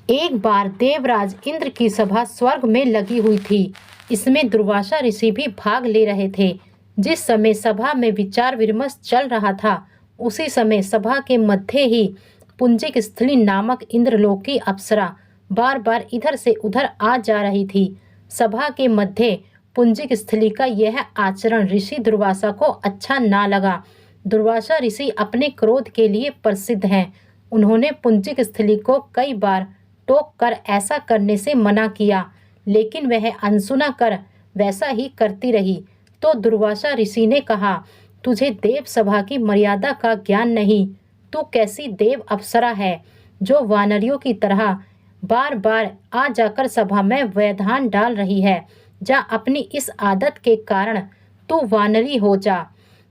एक बार देवराज इंद्र की सभा स्वर्ग में लगी हुई थी। इसमें दुर्वासा ऋषि भी भाग ले रहे थे। जिस समय सभा में विचार विमर्श चल रहा था, उसी समय सभा के मध्य ही पुंजिक स्थली नामक इंद्रलोक की अप्सरा बार बार इधर से उधर आ जा रही थी। सभा के मध्य पुंजिक स्थली का यह आचरण ऋषि दुर्वासा को अच्छा ना लगा। दुर्वासा ऋषि अपने क्रोध के लिए प्रसिद्ध हैं। उन्होंने पुंजिक स्थली को कई बार टोक कर ऐसा करने से मना किया, लेकिन वह अनसुना कर वैसा ही करती रही। तो दुर्वासा ऋषि ने कहा, तुझे देव सभा की मर्यादा का ज्ञान नहीं। तू कैसी देव अप्सरा है जो वानरियों की तरह बार बार आ जाकर सभा में व्यवधान डाल रही है। जा, अपनी इस आदत के कारण तू वानरी हो जा।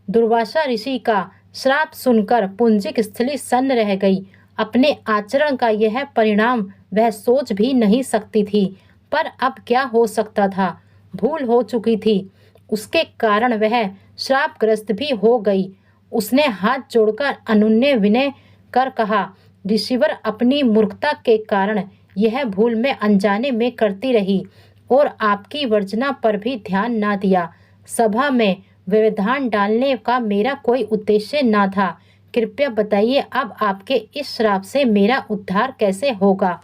दुर्वासा ऋषि का श्राप सुनकर पुंजिक स्थली सन्न रह गई। अपने आचरण का यह परिणाम वह सोच भी नहीं सकती थी, पर अब क्या हो सकता था। भूल हो चुकी थी, उसके कारण वह श्रापग्रस्त भी हो गई। उसने हाथ जोड़कर अनुनय विनय कर कहा, ऋषिवर, अपनी मूर्खता के कारण यह भूल मैं अनजाने में करती रही और आपकी वर्जना पर भी ध्यान ना दिया। सभा में व्यवधान डालने का मेरा कोई उद्देश्य ना था। कृपया बताइए, अब आपके इस श्राप से मेरा उद्धार कैसे होगा।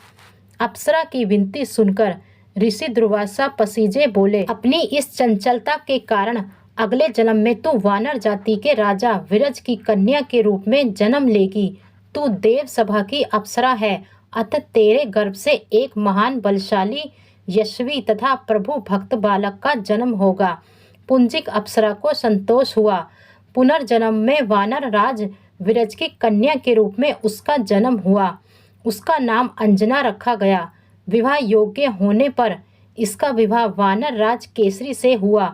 अप्सरा की विनती सुनकर ऋषि दुर्वासा पसीजे बोले, अपनी इस चंचलता के कारण अगले जन्म में तू वानर जाति के राजा विरज की कन्या के रूप में जन्म लेगी। तू देव सभा की अप्सरा है, अतः तेरे गर्भ से एक महान बलशाली यशस्वी तथा प्रभु भक्त बालक का जन्म होगा। पुंजिक अप्सरा को संतोष हुआ। पुनर्जन्म में वानर राज विरज की कन्या के रूप में उसका जन्म हुआ। उसका नाम अंजना रखा गया। विवाह योग्य होने पर इसका विवाह वानर राज केसरी से हुआ।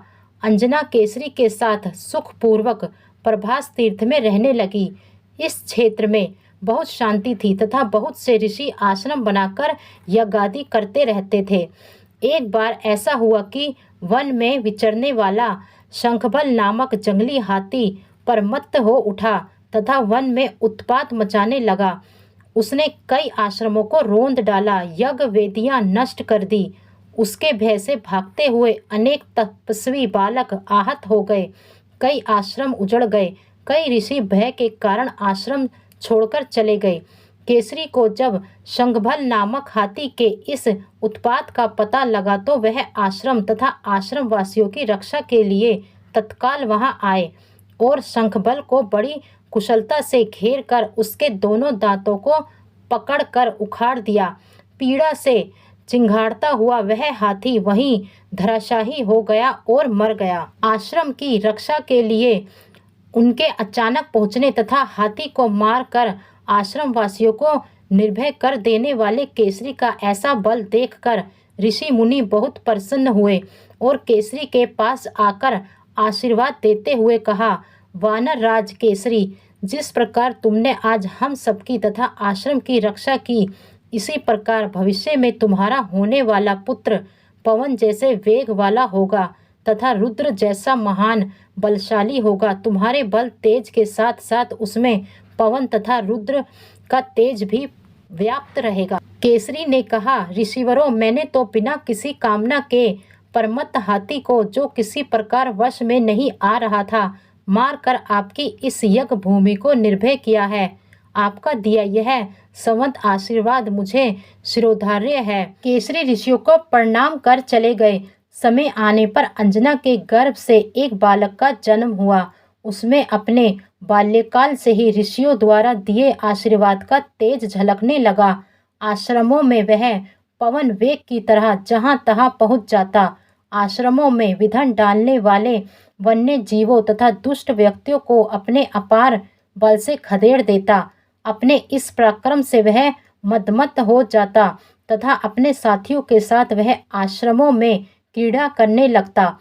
अंजना केसरी के साथ सुखपूर्वक प्रभास तीर्थ में रहने लगी। इस क्षेत्र में बहुत शांति थी तथा बहुत से ऋषि आश्रम बनाकर यज्ञादि करते रहते थे। एक बार ऐसा हुआ कि वन में विचरने वाला शंखबल नामक जंगली हाथी परमत्त हो उठा तथा वन में उत्पात मचाने लगा। उसने कई आश्रमों को रोंद डाला, यज्ञ वेदियां नष्ट कर दी। उसके भय से भागते हुए अनेक तपस्वी बालक आहत हो गए। कई आश्रम उजड़ गए। कई ऋषि भय के कारण आश्रम छोड़कर चले गए। केसरी को जब शंखबल नामक हाथी के इस उत्पात का पता लगा तो वह आश्रम तथा आश्रम वासियों की रक्षा के लिए तत्काल वहां आए और शंखबल को बड़ी कुशलता से घेर कर उसके दोनों दांतों को पकड़कर उखाड़ दिया। पीड़ा से चिंघाड़ता हुआ वह हाथी वहीं धराशायी हो गया और मर गया। आश्रम की रक्षा के लिए उनके अचानक पहुंचने तथा हाथी को मारकर आश्रम वासियों को निर्भय कर देने वाले केसरी का ऐसा बल देखकर ऋषि मुनि बहुत प्रसन्न हुए और केसरी के पास आकर आशीर्वाद देते हुए कहा, वानर राज केसरी, जिस प्रकार तुमने आज हम सबकी तथा आश्रम की रक्षा की, इसी प्रकार भविष्य में तुम्हारा होने वाला पुत्र पवन जैसे वेग वाला होगा तथा रुद्र जैसा महान बलशाली होगा। तुम्हारे बल तेज के साथ साथ उसमें पवन तथा रुद्र का तेज भी व्याप्त रहेगा। केसरी ने कहा, ऋषिवरों, मैंने तो बिना किसी कामना के परमत्त हाथी को, जो किसी प्रकार वश में नहीं आ रहा था, मारकर आपकी इस यज्ञ भूमि को निर्भय किया है। आपका दिया यह संवत आशीर्वाद मुझे शिरोधार्य है। केसरी ऋषियों को प्रणाम कर चले गए। समय आने पर अंजना के गर्भ से एक बालक का जन्म हुआ। उसमें अपने बाल्यकाल से ही ऋषियों द्वारा दिए आशीर्वाद का तेज झलकने लगा। आश्रमों में वह पवन वेग की तरह जहां तहां पहुंच जाता। आश्रमों में विघ्न डालने वाले वन्य जीवों तथा दुष्ट व्यक्तियों को अपने अपार बल से खदेड़ देता। अपने इस पराक्रम से वह मदमत्त हो जाता तथा अपने साथियों के साथ वह आश्रमों में क्रीड़ा करने लगता।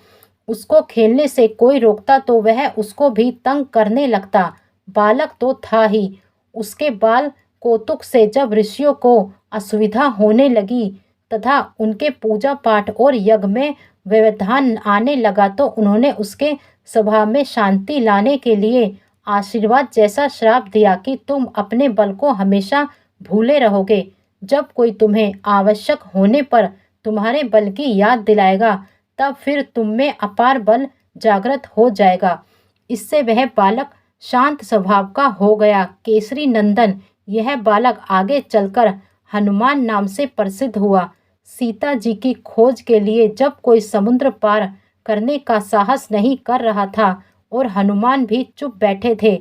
उसको खेलने से कोई रोकता तो वह उसको भी तंग करने लगता। बालक तो था ही, उसके बाल कौतुक से जब ऋषियों को असुविधा होने लगी तथा उनके पूजा पाठ और यज्ञ में व्यवधान आने लगा तो उन्होंने उसके स्वभाव में शांति लाने के लिए आशीर्वाद जैसा श्राप दिया कि तुम अपने बल को हमेशा भूले रहोगे। जब कोई तुम्हें आवश्यक होने पर तुम्हारे बल की याद दिलाएगा, तब फिर तुम में अपार बल जागृत हो जाएगा। इससे वह बालक शांत स्वभाव का हो गया। केसरी नंदन यह बालक आगे चलकर हनुमान नाम से प्रसिद्ध हुआ। सीता जी की खोज के लिए जब कोई समुद्र पार करने का साहस नहीं कर रहा था और हनुमान भी चुप बैठे थे,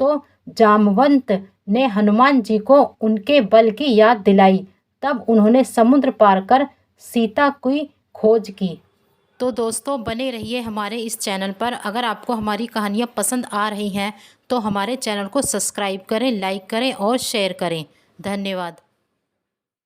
तो जामवंत ने हनुमान जी को उनके बल की याद दिलाई। तब उन्होंने समुद्र पार कर सीता की खोज की। तो दोस्तों, बने रहिए हमारे इस चैनल पर। अगर आपको हमारी कहानियाँ पसंद आ रही हैं तो हमारे चैनल को सब्सक्राइब करें, लाइक करें और शेयर करें। धन्यवाद।